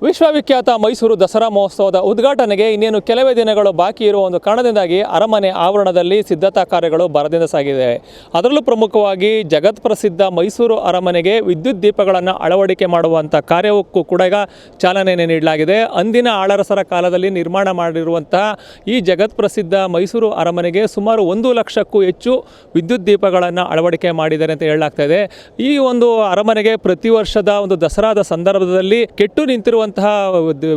ವಿಶ್ವವಿಖ್ಯಾತ ಮೈಸೂರು ದಸರಾ ಮಹೋತ್ಸವದ ಉದ್ಘಾಟನೆಗೆ ಇನ್ನೇನು ಕೆಲವೇ ದಿನಗಳು ಬಾಕಿ ಇರುವ ಒಂದು ಕಾರಣದಿಂದಾಗಿ ಅರಮನೆ ಆವರಣದಲ್ಲಿ ಸಿದ್ಧತಾ ಕಾರ್ಯಗಳು ಭರದಿಂದ ಸಾಗಿದೆ. ಅದರಲ್ಲೂ ಪ್ರಮುಖವಾಗಿ ಜಗತ್ ಪ್ರಸಿದ್ಧ ಮೈಸೂರು ಅರಮನೆಗೆ ವಿದ್ಯುತ್ ದೀಪಗಳನ್ನು ಅಳವಡಿಕೆ ಮಾಡುವಂಥ ಕಾರ್ಯವಕ್ಕೂ ಕೂಡ ಈಗ ಚಾಲನೆಯನ್ನು ನೀಡಲಾಗಿದೆ. ಅಂದಿನ ಆಳರಸರ ಕಾಲದಲ್ಲಿ ನಿರ್ಮಾಣ ಮಾಡಿರುವಂತಹ ಈ ಜಗತ್ ಪ್ರಸಿದ್ಧ ಮೈಸೂರು ಅರಮನೆಗೆ ಸುಮಾರು 1 ಲಕ್ಷಕ್ಕೂ ಹೆಚ್ಚು ವಿದ್ಯುತ್ ದೀಪಗಳನ್ನು ಅಳವಡಿಕೆ ಮಾಡಿದ್ದಾರೆ ಅಂತ ಹೇಳಲಾಗ್ತಾ ಇದೆ. ಈ ಒಂದು ಅರಮನೆಗೆ ಪ್ರತಿ ವರ್ಷದ ಒಂದು ದಸರಾದ ಸಂದರ್ಭದಲ್ಲಿ ಕೆಟ್ಟು ನಿಂತಿರುವಂತಹ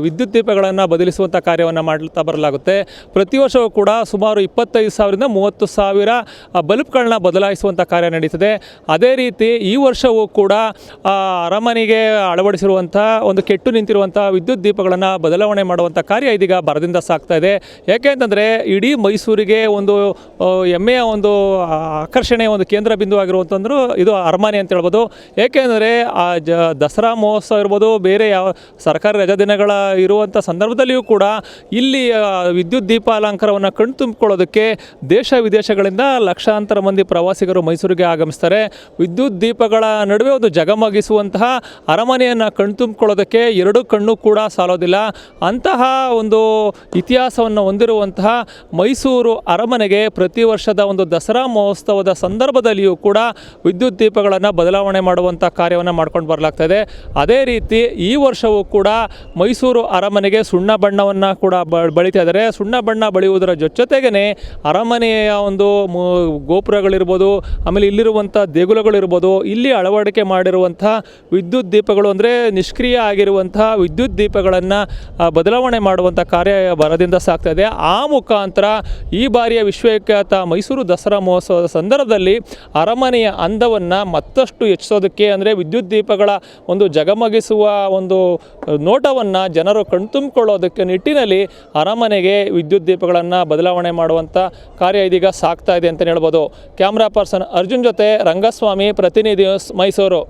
ವಿದ್ಯುತ್ ದೀಪಗಳನ್ನು ಬದಲಿಸುವಂಥ ಕಾರ್ಯವನ್ನು ಮಾಡ್ತಾ ಬರಲಾಗುತ್ತೆ. ಪ್ರತಿ ವರ್ಷವೂ ಕೂಡ ಸುಮಾರು 25,000ರಿಂದ 30,000 ಬಲ್ಬ್ಗಳನ್ನ ಬದಲಾಯಿಸುವಂಥ ಕಾರ್ಯ ನಡೀತದೆ. ಅದೇ ರೀತಿ ಈ ವರ್ಷವೂ ಕೂಡ ಅರಮನೆಗೆ ಅಳವಡಿಸಿರುವಂಥ ಒಂದು ಕೆಟ್ಟು ನಿಂತಿರುವಂಥ ವಿದ್ಯುತ್ ದೀಪಗಳನ್ನು ಬದಲಾವಣೆ ಮಾಡುವಂಥ ಕಾರ್ಯ ಇದೀಗ ಭರದಿಂದ ಸಾಗ್ತಾ ಇದೆ. ಯಾಕೆಂತಂದರೆ ಇಡೀ ಮೈಸೂರಿಗೆ ಒಂದು ಹೆಮ್ಮೆಯ ಒಂದು ಆಕರ್ಷಣೆಯ ಒಂದು ಕೇಂದ್ರ ಬಿಂದು ಆಗಿರುವಂತಂದ್ರು ಇದು ಅರಮನೆ ಅಂತ ಹೇಳ್ಬೋದು. ಏಕೆಂದರೆ ದಸರಾ ಮಹೋತ್ಸವ ಇರ್ಬೋದು, ಬೇರೆ ಯಾವ ಸರ್ಕಾರಿ ರಜಾ ದಿನಗಳ ಇರುವಂಥ ಸಂದರ್ಭದಲ್ಲಿಯೂ ಕೂಡ ಇಲ್ಲಿ ವಿದ್ಯುತ್ ದೀಪಾಲಂಕಾರವನ್ನು ಕಣ್ತುಂಬಿಕೊಳ್ಳೋದಕ್ಕೆ ದೇಶ ವಿದೇಶಗಳಿಂದ ಲಕ್ಷಾಂತರ ಮಂದಿ ಪ್ರವಾಸಿಗರು ಮೈಸೂರಿಗೆ ಆಗಮಿಸ್ತಾರೆ. ವಿದ್ಯುತ್ ದೀಪಗಳ ನಡುವೆ ಒಂದು ಜಗಮಗಿಸುವಂತಹ ಅರಮನೆಯನ್ನು ಕಣ್ತುಂಬಿಕೊಳ್ಳೋದಕ್ಕೆ 2 ಕಣ್ಣು ಕೂಡ ಸಾಲೋದಿಲ್ಲ. ಅಂತಹ ಒಂದು ಇತಿಹಾಸವನ್ನು ಹೊಂದಿರುವಂತಹ ಮೈಸೂರು ಅರಮನೆಗೆ ಪ್ರತಿ ವರ್ಷದ ಒಂದು ದಸರಾ ಮಹೋತ್ಸವದ ಸಂದರ್ಭದಲ್ಲಿಯೂ ಕೂಡ ವಿದ್ಯುತ್ ದೀಪಗಳನ್ನು ಬದಲಾವಣೆ ಮಾಡುವಂಥ ಕಾರ್ಯವನ್ನು ಮಾಡ್ಕೊಂಡು ಬರಲಾಗ್ತಾ ಇದೆ. ಅದೇ ರೀತಿ ಈ ವರ್ಷವೂ ಕೂಡ ಮೈಸೂರು ಅರಮನೆಗೆ ಸುಣ್ಣ ಬಣ್ಣವನ್ನು ಕೂಡ ಬಳಿತಾ ಇದ್ದಾರೆ. ಸುಣ್ಣ ಬಣ್ಣ ಬಳಿಯುವುದರ ಜೊತೆಗೇ ಅರಮನೆಯ ಒಂದು ಗೋಪುರಗಳಿರ್ಬೋದು, ಆಮೇಲೆ ಇಲ್ಲಿರುವಂಥ ದೇಗುಲಗಳಿರ್ಬೋದು, ಇಲ್ಲಿ ಅಳವಡಿಕೆ ಮಾಡಿರುವಂಥ ವಿದ್ಯುತ್ ದೀಪಗಳು ಅಂದರೆ ನಿಷ್ಕ್ರಿಯ ಆಗಿರುವಂಥ ವಿದ್ಯುತ್ ದೀಪಗಳನ್ನು ಬದಲಾವಣೆ ಮಾಡುವಂಥ ಕಾರ್ಯ ಭರದಿಂದ ಸಾಗ್ತಾ ಇದೆ. ಆ ಮುಖಾಂತರ ಈ ಬಾರಿಯ ವಿಶ್ವವಿಖ್ಯಾತ ಮೈಸೂರು ದಸರಾ ಮಹೋತ್ಸವದ ಸಂದರ್ಭದಲ್ಲಿ ಅರಮನೆಯ ಅಂದವನ್ನು ಮತ್ತಷ್ಟು ಹೆಚ್ಚಿಸೋದಕ್ಕೆ, ಅಂದರೆ ವಿದ್ಯುತ್ ದೀಪಗಳ ಒಂದು ಜಗಮಗಿಸುವ ಒಂದು ನೋಟವನ್ನು ಜನರು ಕಣ್ತುಂಬಿಕೊಳ್ಳೋದಕ್ಕೆ ನಿಟ್ಟಿನಲ್ಲಿ ಅರಮನೆಗೆ ವಿದ್ಯುತ್ ದೀಪಗಳನ್ನು ಬದಲಾವಣೆ ಮಾಡುವಂಥ ಕಾರ್ಯ ಇದೀಗ ಸಾಗ್ತಾ ಇದೆ ಅಂತಲೇ ಹೇಳ್ಬೋದು. ಕ್ಯಾಮ್ರಾ ಪರ್ಸನ್ ಅರ್ಜುನ್ ಜೊತೆ ರಂಗಸ್ವಾಮಿ, ಪ್ರತಿನಿಧಿ ಮೈಸೂರು.